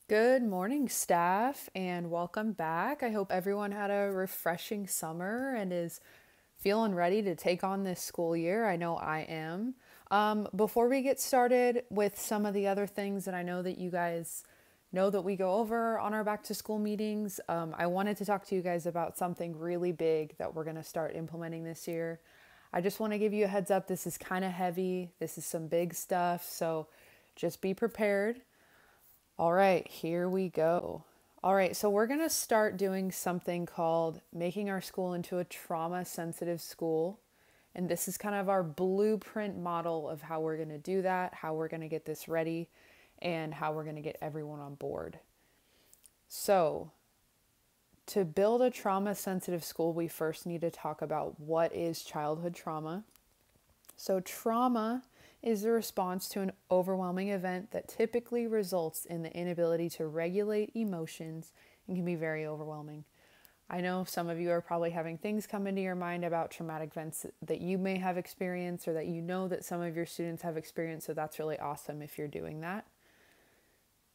Good morning, staff, and welcome back. I hope everyone had a refreshing summer and is feeling ready to take on this school year. I know I am. Before we get started with some of the other things that I know that you guys know that we go over on our back to school meetings, I wanted to talk to you guys about something really big that we're going to start implementing this year. I just want to give you a heads up. This is kind of heavy. This is some big stuff, so just be prepared. All right, here we go. All right, so we're going to start doing something called making our school into a trauma-sensitive school. And this is kind of our blueprint model of how we're going to do that, how we're going to get this ready, and how we're going to get everyone on board. So, to build a trauma-sensitive school, we first need to talk about what is childhood trauma. So, trauma is the response to an overwhelming event that typically results in the inability to regulate emotions and can be very overwhelming. I know some of you are probably having things come into your mind about traumatic events that you may have experienced or that you know that some of your students have experienced, so that's really awesome if you're doing that.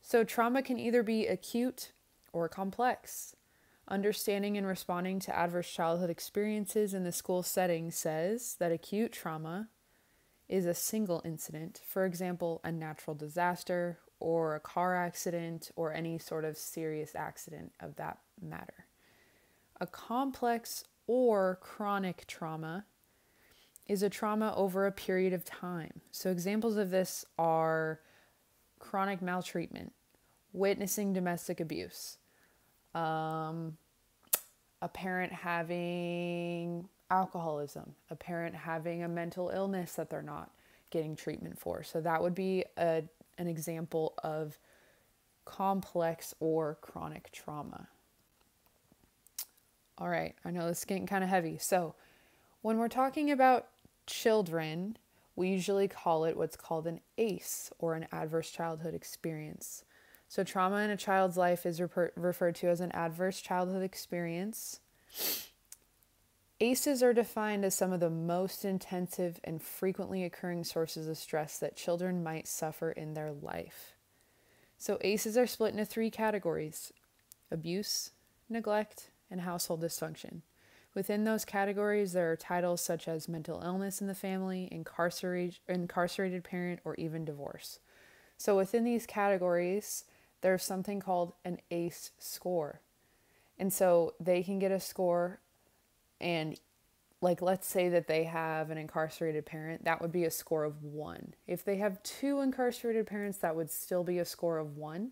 So trauma can either be acute or complex. Understanding and responding to adverse childhood experiences in the school setting says that acute trauma is a single incident, for example, a natural disaster or a car accident or any sort of serious accident of that matter. A complex or chronic trauma is a trauma over a period of time. So examples of this are chronic maltreatment, witnessing domestic abuse, a parent having alcoholism, a parent having a mental illness that they're not getting treatment for. So that would be an example of complex or chronic trauma. All right, I know this is getting kind of heavy. So when we're talking about children, we usually call it what's called an ACE, or an adverse childhood experience. So trauma in a child's life is referred to as an adverse childhood experience. ACEs are defined as some of the most intensive and frequently occurring sources of stress that children might suffer in their life. So ACEs are split into 3 categories: abuse, neglect, and household dysfunction. Within those categories, there are titles such as mental illness in the family, incarcerated parent, or even divorce. So within these categories, there's something called an ACE score. And so they can get a score, and let's say that they have an incarcerated parent, that would be a score of 1. If they have 2 incarcerated parents, that would still be a score of 1.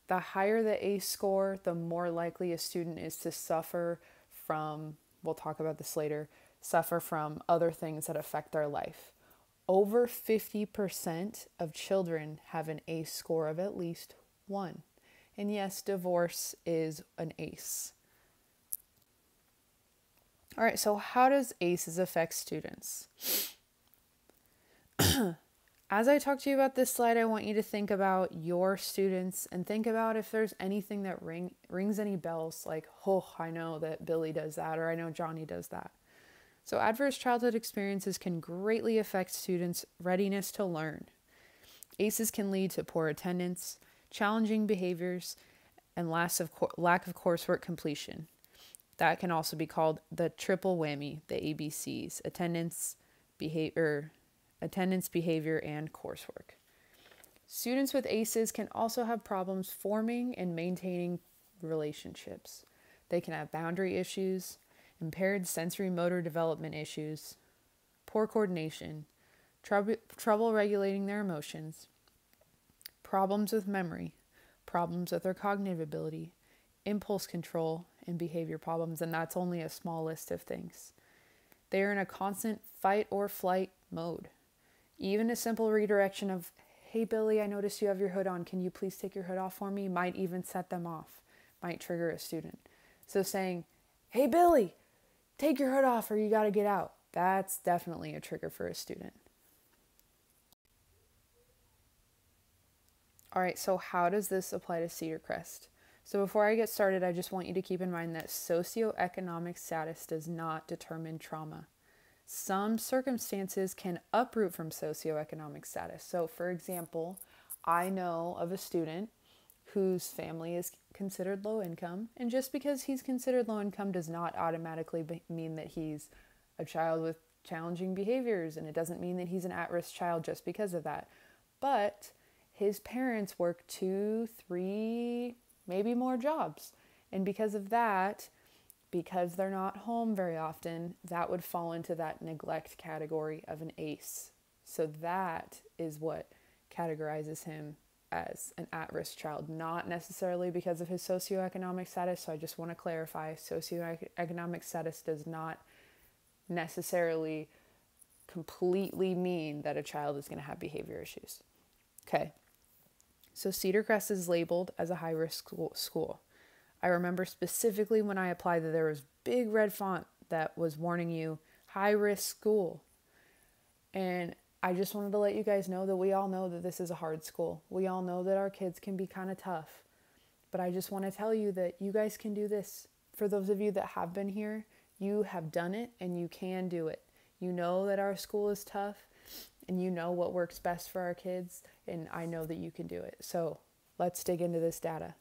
The higher the ACE score, the more likely a student is to suffer from, we'll talk about this later, suffer from other things that affect their life. Over 50% of children have an ACE score of at least 1. And yes, divorce is an ACE. All right, so how does ACEs affect students? As I talk to you about this slide, I want you to think about your students and think about if there's anything that rings any bells, like, oh, I know that Billy does that, or I know Johnny does that. So adverse childhood experiences can greatly affect students' readiness to learn. ACEs can lead to poor attendance, challenging behaviors, and lack of coursework completion. That can also be called the triple whammy, the ABCs: attendance, behavior, and coursework. Students with ACEs can also have problems forming and maintaining relationships. They can have boundary issues, impaired sensory motor development issues, poor coordination, trouble regulating their emotions, problems with memory, problems with their cognitive ability, impulse control, and behavior problems, and that's only a small list of things. They are in a constant fight or flight mode. Even a simple redirection of, hey Billy, I noticed you have your hood on, can you please take your hood off for me, might even set them off, might trigger a student. So saying, hey Billy, take your hood off or you gotta get out, that's definitely a trigger for a student. All right, so how does this apply to Cedar Crest? So before I get started, I just want you to keep in mind that socioeconomic status does not determine trauma. Some circumstances can uproot from socioeconomic status. So for example, I know of a student whose family is considered low income. And just because he's considered low income does not automatically mean that he's a child with challenging behaviors, and it doesn't mean that he's an at-risk child just because of that. But his parents work 2, 3, maybe more jobs. And because of that, because they're not home very often, that would fall into that neglect category of an ACE. So that is what categorizes him as an at-risk child, not necessarily because of his socioeconomic status. So I just want to clarify, socioeconomic status does not necessarily completely mean that a child is going to have behavior issues. Okay, so Cedar Crest is labeled as a high-risk school. I remember specifically when I applied that there was big red font that was warning you, high-risk school. And I just wanted to let you guys know that we all know that this is a hard school. We all know that our kids can be kind of tough. But I just want to tell you that you guys can do this. For those of you that have been here, you have done it and you can do it. You know that our school is tough and you know what works best for our kids, and I know that you can do it. So let's dig into this data.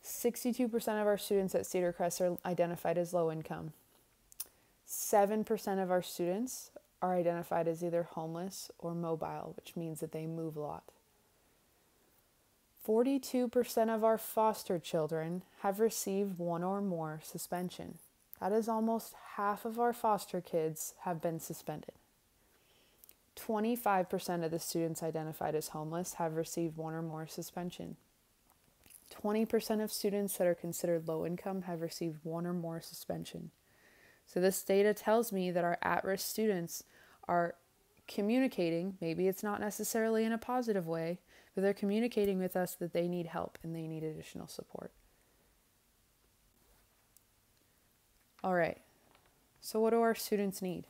62% of our students at Cedar Crest are identified as low income. 7% of our students are identified as either homeless or mobile, which means that they move a lot. 42% of our foster children have received one or more suspension. That is almost half of our foster kids have been suspended. 25% of the students identified as homeless have received one or more suspension. 20% of students that are considered low income have received one or more suspension. So this data tells me that our at-risk students are communicating, maybe it's not necessarily in a positive way, but they're communicating with us that they need help and they need additional support. All right, so what do our students need?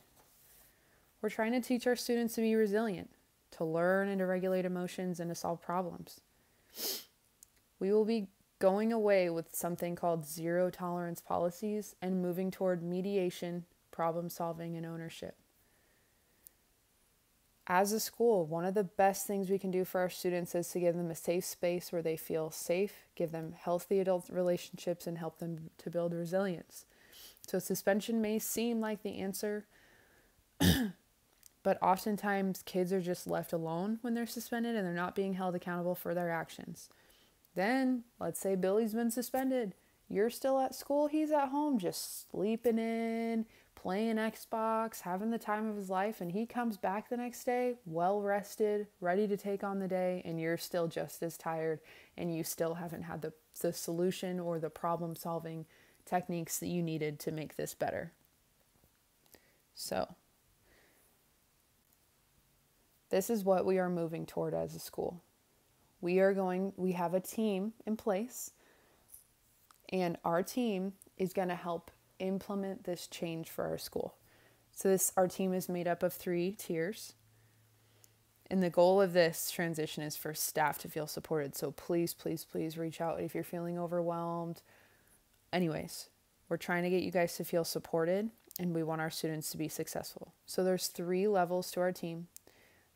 We're trying to teach our students to be resilient, to learn and to regulate emotions and to solve problems. We will be going away with something called zero tolerance policies and moving toward mediation, problem solving, and ownership. As a school, one of the best things we can do for our students is to give them a safe space where they feel safe, give them healthy adult relationships, and help them to build resilience. So suspension may seem like the answer, but oftentimes kids are just left alone when they're suspended and they're not being held accountable for their actions. Then, let's say Billy's been suspended. You're still at school, he's at home just sleeping in, playing Xbox, having the time of his life, and he comes back the next day, well rested, ready to take on the day, and you're still just as tired, and you still haven't had the solution or the problem solving techniques that you needed to make this better. So, this is what we are moving toward as a school. We have a team in place, and our team is going to help implement this change for our school. So our team is made up of 3 tiers. And the goal of this transition is for staff to feel supported. So please, please, please reach out if you're feeling overwhelmed. Anyways, we're trying to get you guys to feel supported, and we want our students to be successful. So there's 3 levels to our team.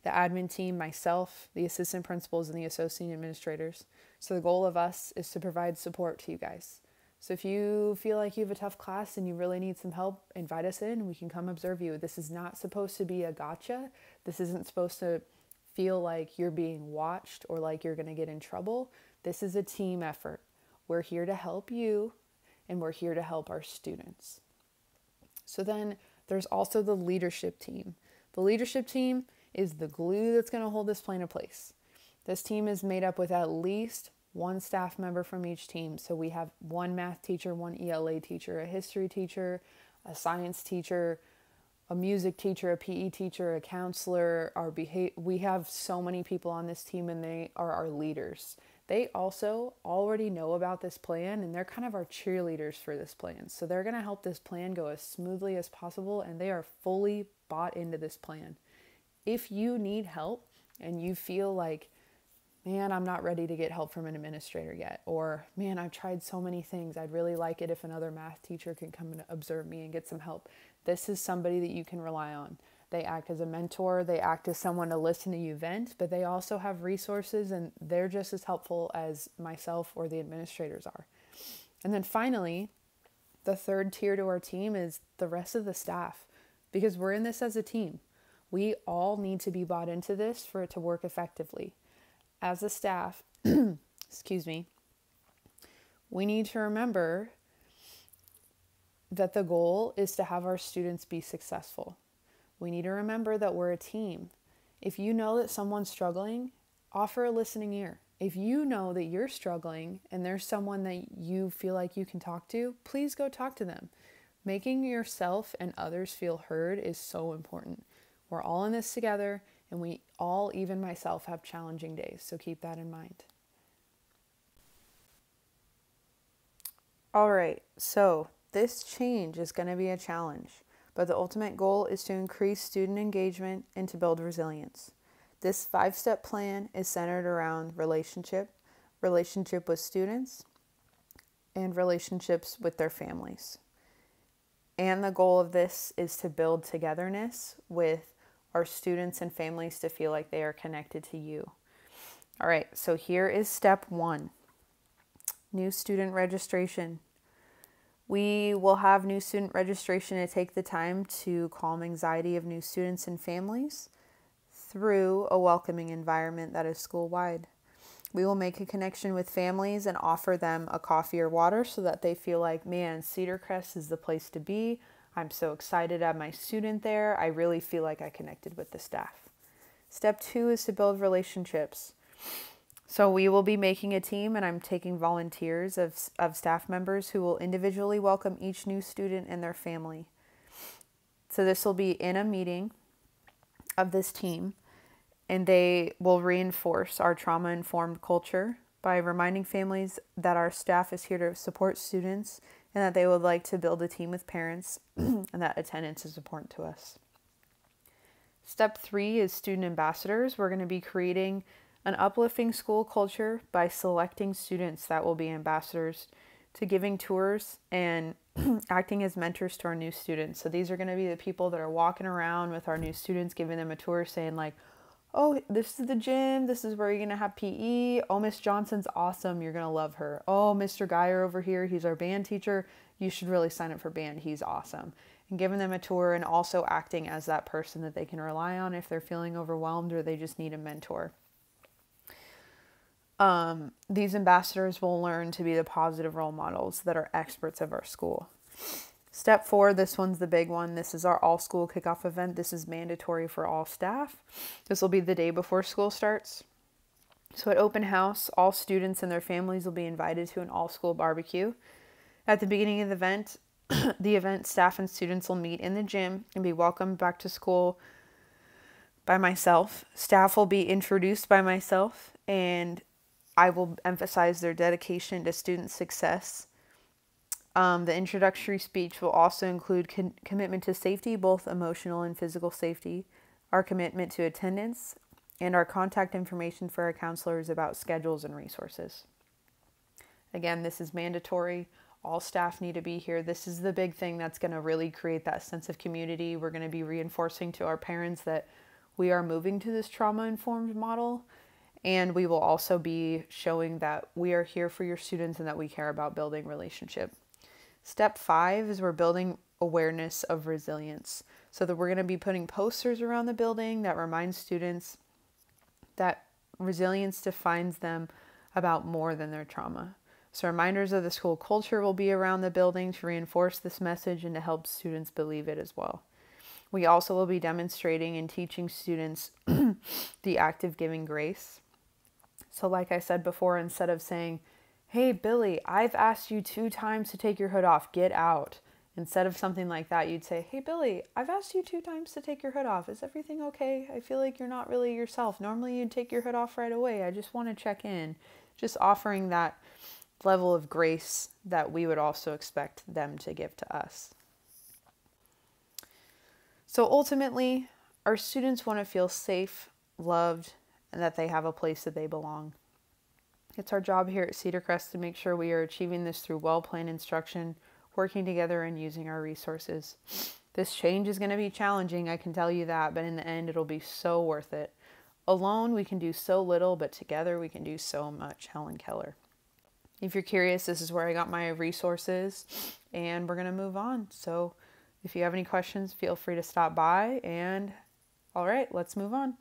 The admin team, myself, the assistant principals, and the associate administrators. So the goal of us is to provide support to you guys. So if you feel like you have a tough class and you really need some help, invite us in. We can come observe you. This is not supposed to be a gotcha. This isn't supposed to feel like you're being watched or like you're going to get in trouble. This is a team effort. We're here to help you, and we're here to help our students. So then there's also the leadership team. The leadership team is the glue that's going to hold this plan in place. This team is made up with at least 1 staff member from each team. So we have 1 math teacher, 1 ELA teacher, a history teacher, a science teacher, a music teacher, a PE teacher, a counselor. We have so many people on this team, and they are our leaders. They also already know about this plan, and they're kind of our cheerleaders for this plan. So they're going to help this plan go as smoothly as possible, and they are fully bought into this plan. If you need help and you feel like, man, I'm not ready to get help from an administrator yet, or man, I've tried so many things, I'd really like it if another math teacher can come and observe me and get some help. This is somebody that you can rely on. They act as a mentor, they act as someone to listen to you vent, but they also have resources and they're just as helpful as myself or the administrators are. And then finally, the third tier to our team is the rest of the staff, because we're in this as a team. We all need to be bought into this for it to work effectively. As a staff, excuse me, we need to remember that the goal is to have our students be successful. We need to remember that we're a team. If you know that someone's struggling, offer a listening ear. If you know that you're struggling and there's someone that you feel like you can talk to, please go talk to them. Making yourself and others feel heard is so important. We're all in this together, and we all, even myself, have challenging days, so keep that in mind. All right, so this change is going to be a challenge, but the ultimate goal is to increase student engagement and to build resilience. This 5-step plan is centered around relationship with students, and relationships with their families. And the goal of this is to build togetherness with our students and families to feel like they are connected to you. All right, so here is step 1. New student registration. We will have new student registration to take the time to calm anxiety of new students and families through a welcoming environment that is school-wide. We will make a connection with families and offer them a coffee or water so that they feel like, man, Cedar Crest is the place to be. I'm so excited to have my student there. I really feel like I connected with the staff. Step 2 is to build relationships. So we will be making a team, and I'm taking volunteers of staff members who will individually welcome each new student and their family. So this will be in a meeting of this team, and they will reinforce our trauma-informed culture by reminding families that our staff is here to support students and that they would like to build a team with parents and that attendance is important to us. Step 3 is student ambassadors. We're going to be creating an uplifting school culture by selecting students that will be ambassadors to giving tours and acting as mentors to our new students. So these are going to be the people that are walking around with our new students, giving them a tour, saying like, oh, this is the gym. This is where you're going to have PE. Oh, Miss Johnson's awesome. You're going to love her. Oh, Mr. Geyer over here, he's our band teacher. You should really sign up for band. He's awesome. And giving them a tour and also acting as that person that they can rely on if they're feeling overwhelmed or they just need a mentor. These ambassadors will learn to be the positive role models that are experts of our school. Step 4, this one's the big one. This is our all school kickoff event. This is mandatory for all staff. This will be the day before school starts. So at open house, all students and their families will be invited to an all school barbecue. At the beginning of the event, staff and students will meet in the gym and be welcomed back to school by myself. Staff will be introduced by myself, and I will emphasize their dedication to student success. The introductory speech will also include commitment to safety, both emotional and physical safety, our commitment to attendance, and our contact information for our counselors about schedules and resources. Again, this is mandatory. All staff need to be here. This is the big thing that's going to really create that sense of community. We're going to be reinforcing to our parents that we are moving to this trauma-informed model. And we will also be showing that we are here for your students and that we care about building relationship. Step 5 is we're building awareness of resilience. So that we're going to be putting posters around the building that remind students that resilience defines them about more than their trauma. So reminders of the school culture will be around the building to reinforce this message and to help students believe it as well. We also will be demonstrating and teaching students the act of giving grace. So like I said before, instead of saying, hey, Billy, I've asked you 2 times to take your hood off, get out. Instead of something like that, you'd say, hey, Billy, I've asked you 2 times to take your hood off. Is everything okay? I feel like you're not really yourself. Normally you'd take your hood off right away. I just want to check in. Just offering that level of grace that we would also expect them to give to us. So ultimately, our students want to feel safe, loved, and that they have a place that they belong. It's our job here at Cedar Crest to make sure we are achieving this through well-planned instruction, working together, and using our resources. This change is going to be challenging, I can tell you that, but in the end, it'll be so worth it. Alone, we can do so little, but together we can do so much. Helen Keller. If you're curious, this is where I got my resources, and we're going to move on. So if you have any questions, feel free to stop by, and all right, let's move on.